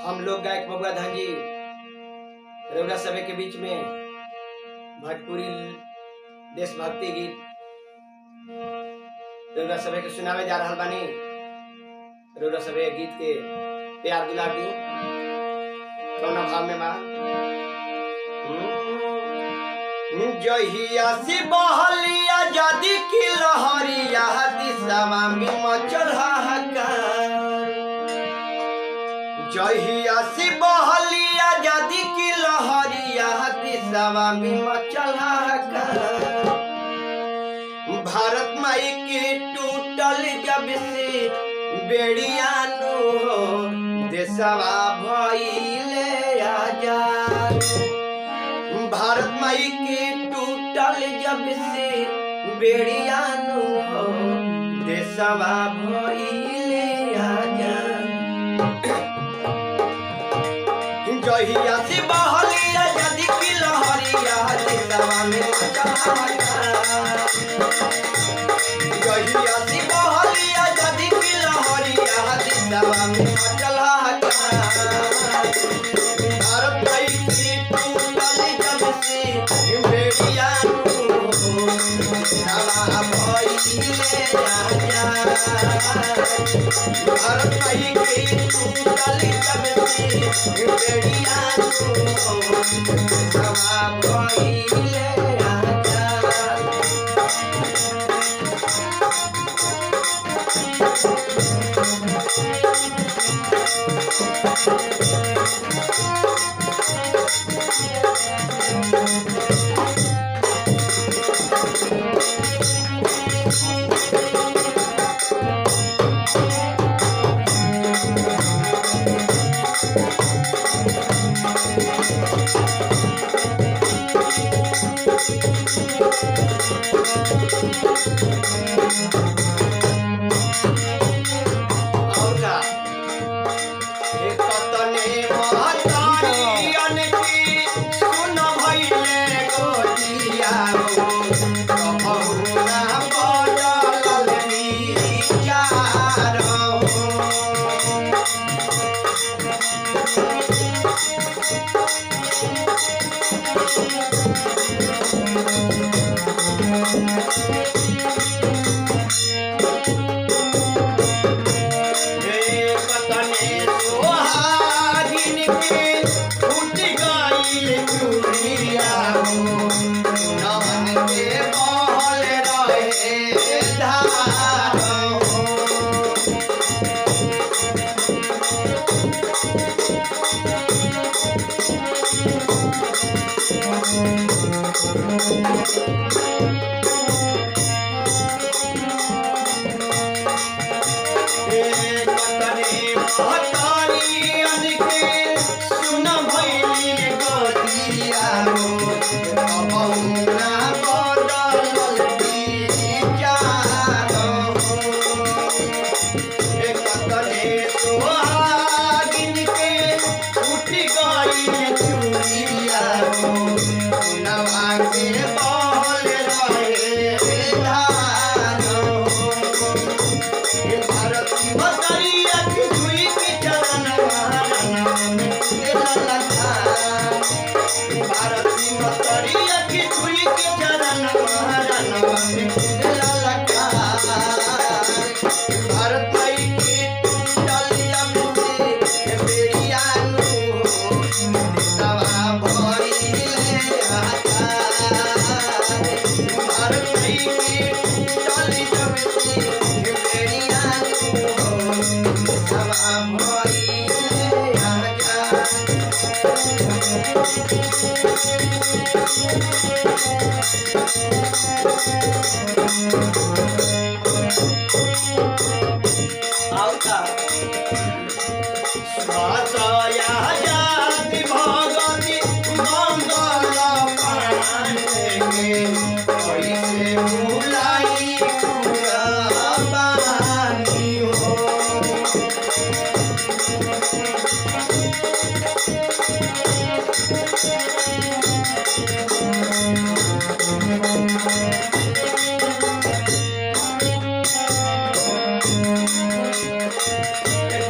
हम लोग गायक बबुआ धांजी रउरा सभे के बीच में भोजपुरी देशभक्ति गीत रउरा सभे के सुनावे जा रहल बानी। रउरा सभे गीत के प्यार दुलार दी। कौन भाव में बा? जहिया से बहलिया जदी की लहरिया दिशवा में मचल हाहाकार। जहिया से बहलिया जदी की लहरिया दिशवा में मचल हाहाकार। भारत माई के टूटल जब से बेड़िया नु हो देशवा भइले आजाद। भारत माई के टूटल जब से बेड़िया नु हो देशवा भइले आजाद। जहिया से बहलिया जदी की लहरिया देशवा में मचल हाहाकार। जहिया से बहलिया जदी की लहरिया देशवा में मचल हाहाकार। भारत माई के टूटल जब से बेड़िया नु हो देशवा भइले आजाद। भारत माई के टूटल जब से बेड़िया नु हो देशवा भइले आजाद।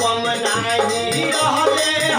कम नाही रहले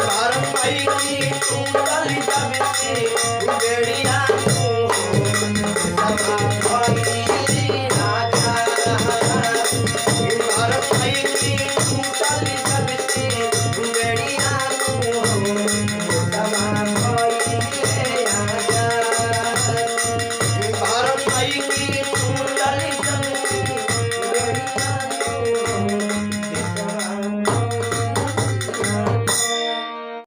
भारत भाई की तू चली जावे से बेड़िया